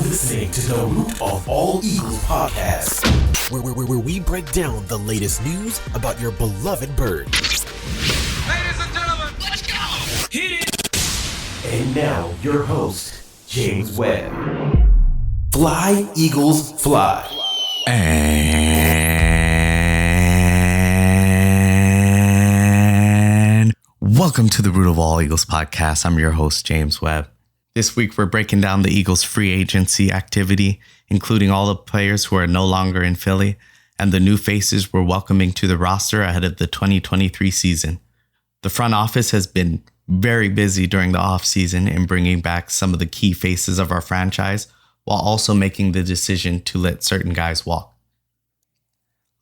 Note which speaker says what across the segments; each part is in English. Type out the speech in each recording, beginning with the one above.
Speaker 1: listening to the Root of All Eagles podcast, where we break down the latest news about your beloved bird.
Speaker 2: Ladies and gentlemen, let's go! Hit it!
Speaker 1: And now, your host, James Webb. Fly, Eagles, fly.
Speaker 3: And welcome to the Root of All Eagles podcast. I'm your host, James Webb. This week, we're breaking down the Eagles' free agency activity, including all the players who are no longer in Philly and the new faces we're welcoming to the roster ahead of the 2023 season. The front office has been very busy during the offseason in bringing back some of the key faces of our franchise, while also making the decision to let certain guys walk.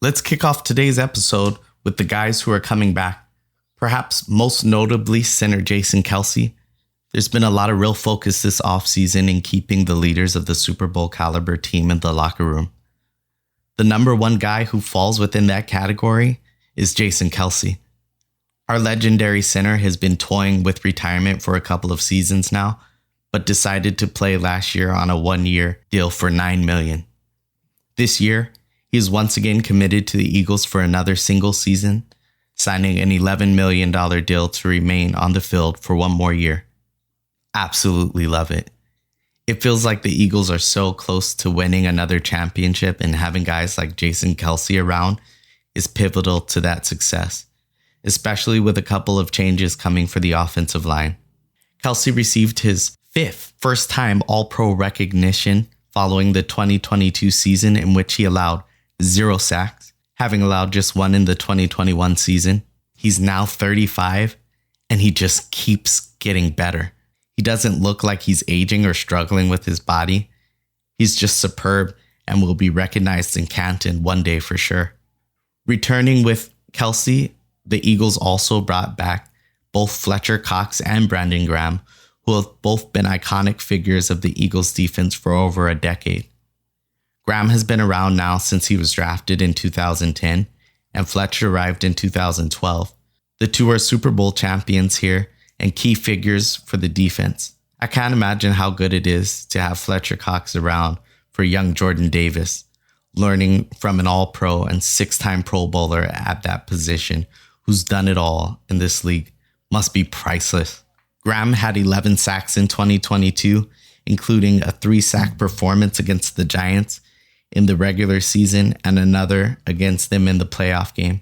Speaker 3: Let's kick off today's episode with the guys who are coming back. Perhaps most notably, center Jason Kelce. There's been a lot of real focus this offseason in keeping the leaders of the Super Bowl caliber team in the locker room. The number one guy who falls within that category is Jason Kelce. Our legendary center has been toying with retirement for a couple of seasons now, but decided to play last year on a one-year deal for $9 million. This year, he is once again committed to the Eagles for another single season, signing an $11 million deal to remain on the field for one more year. Absolutely love it. It feels like the Eagles are so close to winning another championship, and having guys like Jason Kelce around is pivotal to that success, especially with a couple of changes coming for the offensive line. Kelce received his fifth first-time All-Pro recognition following the 2022 season, in which he allowed 0 sacks, having allowed just one in the 2021 season. He's now 35, and he just keeps getting better. He doesn't look like he's aging or struggling with his body. He's just superb and will be recognized in Canton one day for sure. Returning with Kelce, the Eagles also brought back both Fletcher Cox and Brandon Graham, who have both been iconic figures of the Eagles defense for over a decade. Graham has been around now since he was drafted in 2010, and Fletcher arrived in 2012. The two are Super Bowl champions here and key figures for the defense. I can't imagine how good it is to have Fletcher Cox around for young Jordan Davis, learning from an All-Pro and 6-time Pro Bowler at that position who's done it all in this league. Must be priceless. Graham had 11 sacks in 2022, including a 3-sack performance against the Giants in the regular season and another against them in the playoff game.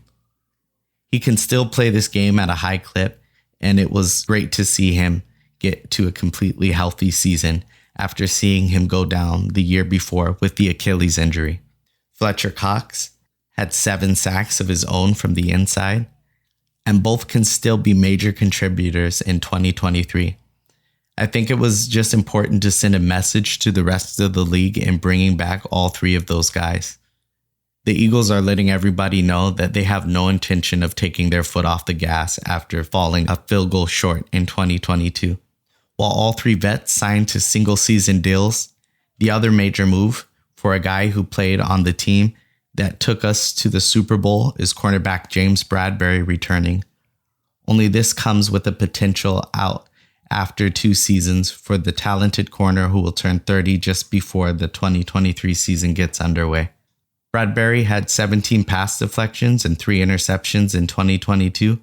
Speaker 3: He can still play this game at a high clip, and it was great to see him get to a completely healthy season after seeing him go down the year before with the Achilles injury. Fletcher Cox had 7 sacks of his own from the inside, and both can still be major contributors in 2023. I think it was just important to send a message to the rest of the league in bringing back all 3 of those guys. The Eagles are letting everybody know that they have no intention of taking their foot off the gas after falling a field goal short in 2022. While all 3 vets signed to single-season deals, the other major move for a guy who played on the team that took us to the Super Bowl is cornerback James Bradberry returning. Only this comes with a potential out after 2 seasons for the talented corner who will turn 30 just before the 2023 season gets underway. Bradberry had 17 pass deflections and 3 interceptions in 2022,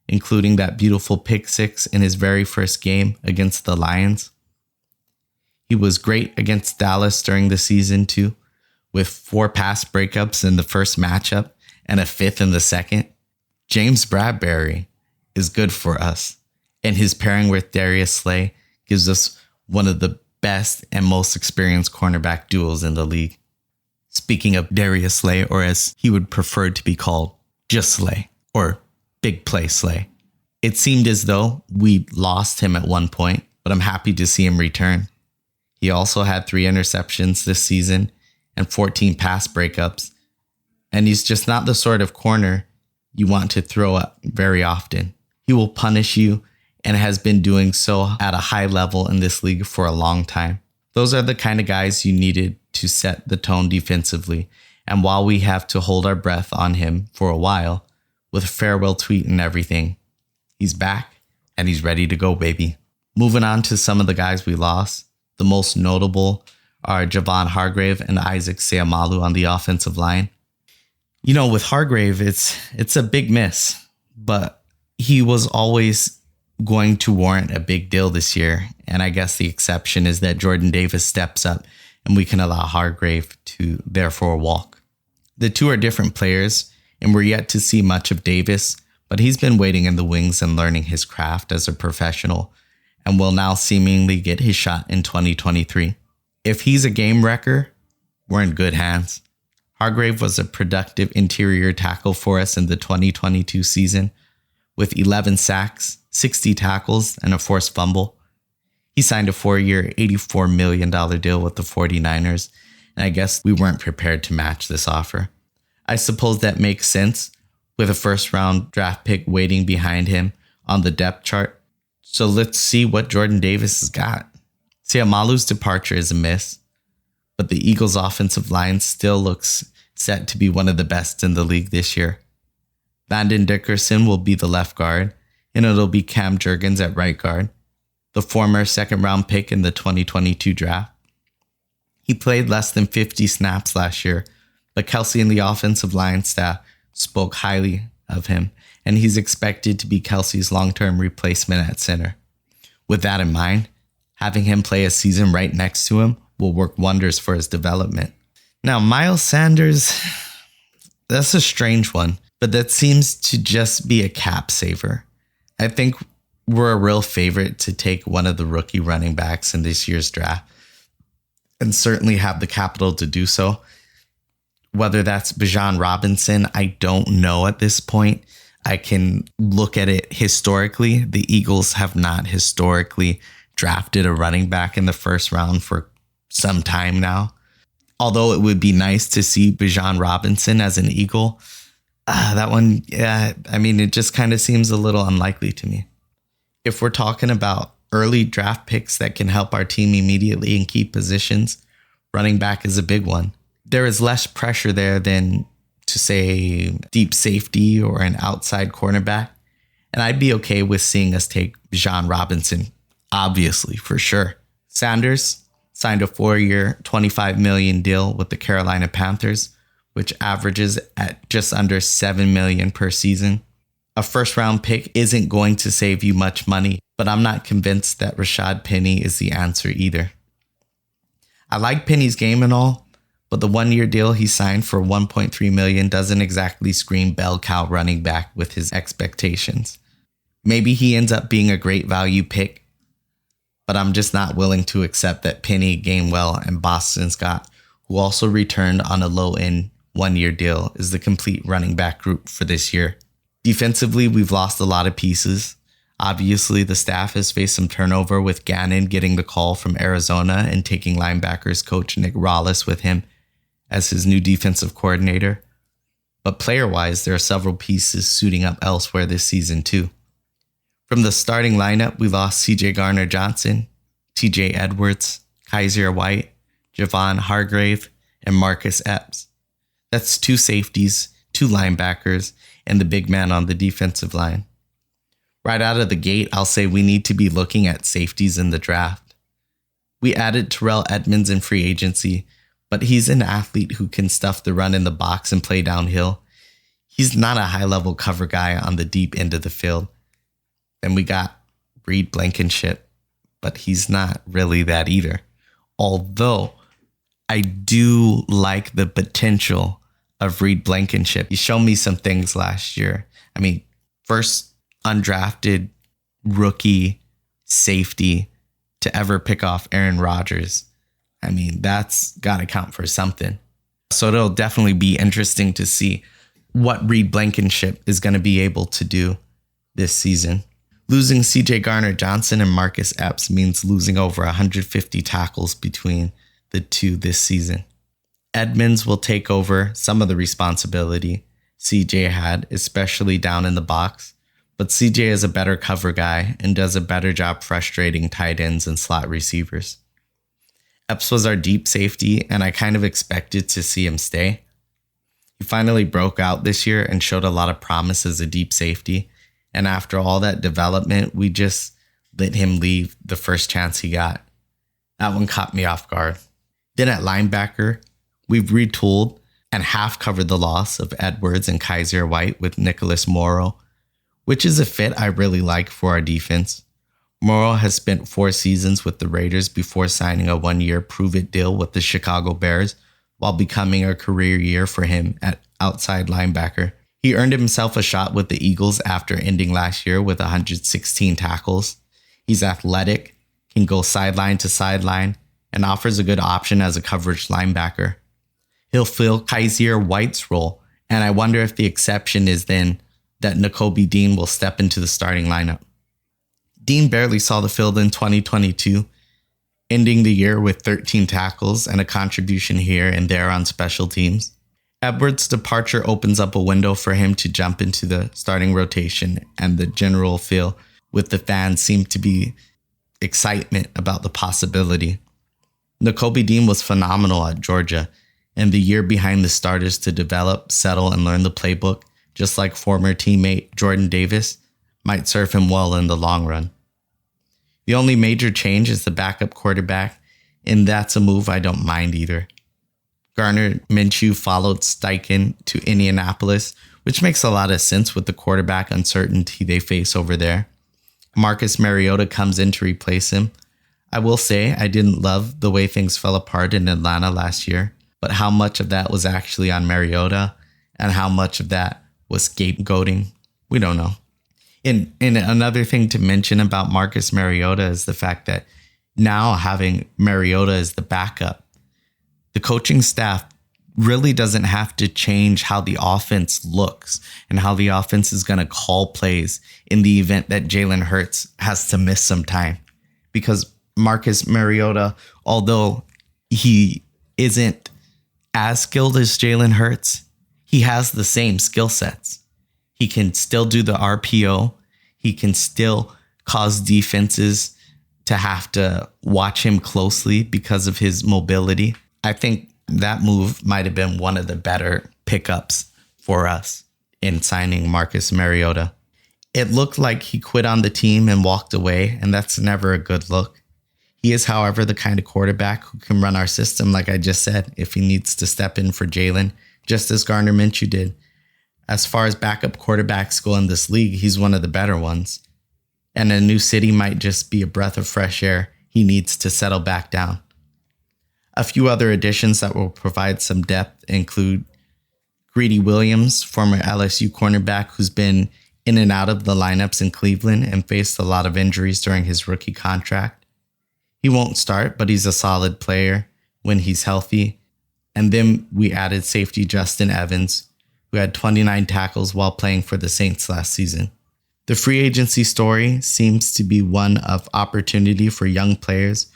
Speaker 3: including that beautiful pick 6 in his very first game against the Lions. He was great against Dallas during the season too, with 4 pass breakups in the first matchup and a 5th in the second. James Bradberry is good for us, and his pairing with Darius Slay gives us one of the best and most experienced cornerback duos in the league. Speaking of Darius Slay, or as he would prefer to be called, just Slay, or Big Play Slay. It seemed as though we lost him at one point, but I'm happy to see him return. He also had 3 interceptions this season and 14 pass breakups, and he's just not the sort of corner you want to throw up very often. He will punish you and has been doing so at a high level in this league for a long time. Those are the kind of guys you needed to set the tone defensively, and while we have to hold our breath on him for a while, with a farewell tweet and everything, he's back and he's ready to go, baby. Moving on to some of the guys we lost, the most notable are Javon Hargrave and Isaac Seumalo on the offensive line. You know, with Hargrave, it's a big miss, but he was always going to warrant a big deal this year. And I guess the exception is that Jordan Davis steps up and we can allow Hargrave to therefore walk. The two are different players, and we're yet to see much of Davis, but he's been waiting in the wings and learning his craft as a professional and will now seemingly get his shot in 2023. If he's a game wrecker, we're in good hands. Hargrave was a productive interior tackle for us in the 2022 season with 11 sacks, 60 tackles, and a forced fumble. He signed a 4-year, $84 million deal with the 49ers, and I guess we weren't prepared to match this offer. I suppose that makes sense with a first-round draft pick waiting behind him on the depth chart. So let's see what Jordan Davis has got. Seumalo's departure is a miss, but the Eagles' offensive line still looks set to be one of the best in the league this year. Landon Dickerson will be the left guard, and it'll be Cam Jurgens at right guard, the former second-round pick in the 2022 draft. He played less than 50 snaps last year, but Kelce and the offensive line staff spoke highly of him, and he's expected to be Kelce's long-term replacement at center. With that in mind, having him play a season right next to him will work wonders for his development. Now, Miles Sanders, that's a strange one, but that seems to just be a cap saver. I think we're a real favorite to take one of the rookie running backs in this year's draft and certainly have the capital to do so. Whether that's Bijan Robinson, I don't know at this point. I can look at it historically. The Eagles have not historically drafted a running back in the first round for some time now. Although it would be nice to see Bijan Robinson as an Eagle, that one, yeah, I mean, it just kind of seems a little unlikely to me. If we're talking about early draft picks that can help our team immediately in key positions, running back is a big one. There is less pressure there than to say deep safety or an outside cornerback. And I'd be okay with seeing us take Bijan Robinson, obviously, for sure. Sanders signed a 4-year, $25 million deal with the Carolina Panthers, which averages at just under $7 million per season. A first-round pick isn't going to save you much money, but I'm not convinced that Rashad Penny is the answer either. I like Penny's game and all, but the 1-year deal he signed for $1.3 million doesn't exactly scream bell cow running back with his expectations. Maybe he ends up being a great value pick, but I'm just not willing to accept that Penny, Gainwell, and Boston Scott, who also returned on a low-end 1-year deal, is the complete running back group for this year. Defensively, we've lost a lot of pieces. Obviously, the staff has faced some turnover with Gannon getting the call from Arizona and taking linebackers coach Nick Rollis with him as his new defensive coordinator. But player-wise, there are several pieces suiting up elsewhere this season too. From the starting lineup, we lost C.J. Garner-Johnson, T.J. Edwards, Kaiser White, Javon Hargrave, and Marcus Epps. That's 2 safeties, 2 linebackers, and the big man on the defensive line. Right out of the gate, I'll say we need to be looking at safeties in the draft. We added Terrell Edmunds in free agency, but he's an athlete who can stuff the run in the box and play downhill. He's not a high-level cover guy on the deep end of the field. Then we got Reed Blankenship, but he's not really that either. Although I do like the potential of Reed Blankenship. He showed me some things last year. I mean, first undrafted rookie safety to ever pick off Aaron Rodgers. I mean, that's got to count for something. So it'll definitely be interesting to see what Reed Blankenship is going to be able to do this season. Losing C.J. Garner-Johnson and Marcus Epps means losing over 150 tackles between the two this season. Edmunds will take over some of the responsibility C.J. had, especially down in the box, but C.J. is a better cover guy and does a better job frustrating tight ends and slot receivers. Epps was our deep safety, and I kind of expected to see him stay. He finally broke out this year and showed a lot of promise as a deep safety. And after all that development, we just let him leave the first chance he got. That one caught me off guard. Then at linebacker, we've retooled and half covered the loss of Edwards and Kaiser White with Nicholas Morrow, which is a fit I really like for our defense. Morrow has spent 4 seasons with the Raiders before signing a 1-year prove-it deal with the Chicago Bears, while becoming a career year for him at outside linebacker. He earned himself a shot with the Eagles after ending last year with 116 tackles. He's athletic, can go sideline to sideline, and offers a good option as a coverage linebacker. He'll fill Kaiser White's role, and I wonder if the exception is then that Nakobi Dean will step into the starting lineup. Dean barely saw the field in 2022, ending the year with 13 tackles and a contribution here and there on special teams. Edwards' departure opens up a window for him to jump into the starting rotation, and the general feel with the fans seemed to be excitement about the possibility. Nakobi Dean was phenomenal at Georgia, and the year behind the starters to develop, settle, and learn the playbook, just like former teammate Jordan Davis, might serve him well in the long run. The only major change is the backup quarterback, and that's a move I don't mind either. Gardner Minshew followed Steichen to Indianapolis, which makes a lot of sense with the quarterback uncertainty they face over there. Marcus Mariota comes in to replace him. I will say I didn't love the way things fell apart in Atlanta last year, but how much of that was actually on Mariota and how much of that was scapegoating, we don't know. And another thing to mention about Marcus Mariota is the fact that now having Mariota as the backup, the coaching staff really doesn't have to change how the offense looks and how the offense is going to call plays in the event that Jalen Hurts has to miss some time. Because Marcus Mariota, although he isn't as skilled as Jalen Hurts, he has the same skill sets. He can still do the RPO. He can still cause defenses to have to watch him closely because of his mobility. I think that move might have been one of the better pickups for us in signing Marcus Mariota. It looked like he quit on the team and walked away, and that's never a good look. He is, however, the kind of quarterback who can run our system, like I just said, if he needs to step in for Jalen, just as Gardner Minshew did. As far as backup quarterbacks go in this league, he's one of the better ones. And a new city might just be a breath of fresh air he needs to settle back down. A few other additions that will provide some depth include Greedy Williams, former LSU cornerback who's been in and out of the lineups in Cleveland and faced a lot of injuries during his rookie contract. He won't start, but he's a solid player when he's healthy. And then we added safety Justin Evans, who had 29 tackles while playing for the Saints last season. The free agency story seems to be one of opportunity for young players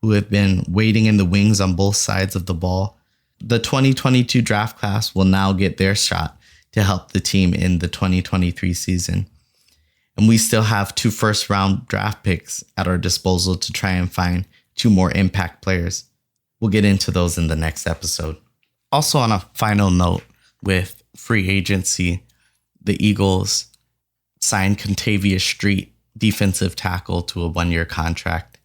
Speaker 3: who have been waiting in the wings on both sides of the ball. The 2022 draft class will now get their shot to help the team in the 2023 season. And we still have 2 first-round draft picks at our disposal to try and find 2 more impact players. We'll get into those in the next episode. Also, on a final note, with free agency, the Eagles signed Kentavius Street, defensive tackle, to a 1-year contract.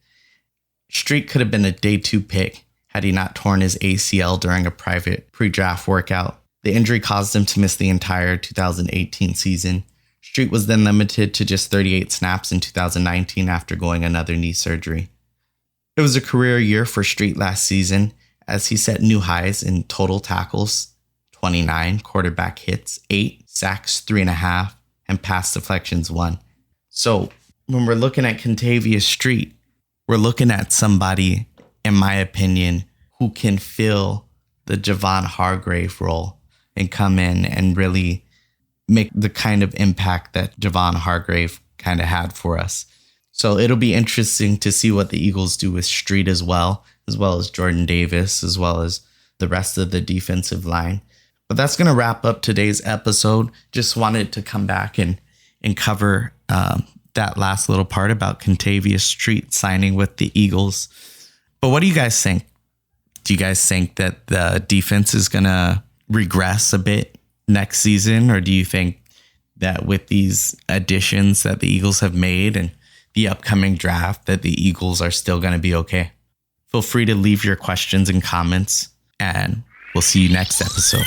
Speaker 3: Street could have been a day 2 pick had he not torn his ACL during a private pre-draft workout. The injury caused him to miss the entire 2018 season. Street was then limited to just 38 snaps in 2019 after going another knee surgery. It was a career year for Street last season as he set new highs in total tackles, 29, quarterback hits, 8, sacks, 3.5, and pass deflections, 1. So when we're looking at Kentavius Street, we're looking at somebody, in my opinion, who can fill the Javon Hargrave role and come in and really make the kind of impact that Javon Hargrave kind of had for us. So it'll be interesting to see what the Eagles do with Street as well as Jordan Davis, as well as the rest of the defensive line. But that's going to wrap up today's episode. Just wanted to come back and cover that last little part about Kentavius Street signing with the Eagles. But what do you guys think? Do you guys think that the defense is going to regress a bit next season? Or do you think that with these additions that the Eagles have made and the upcoming draft, that the Eagles are still going to be okay? Feel free to leave your questions and comments, and we'll see you next episode.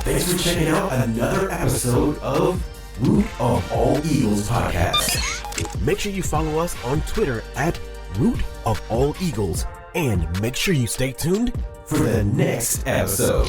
Speaker 1: Thanks for checking out another episode of Root of All Eagles podcast. Make sure you follow us on Twitter at Root of All Eagles, and make sure you stay tuned for the next episode.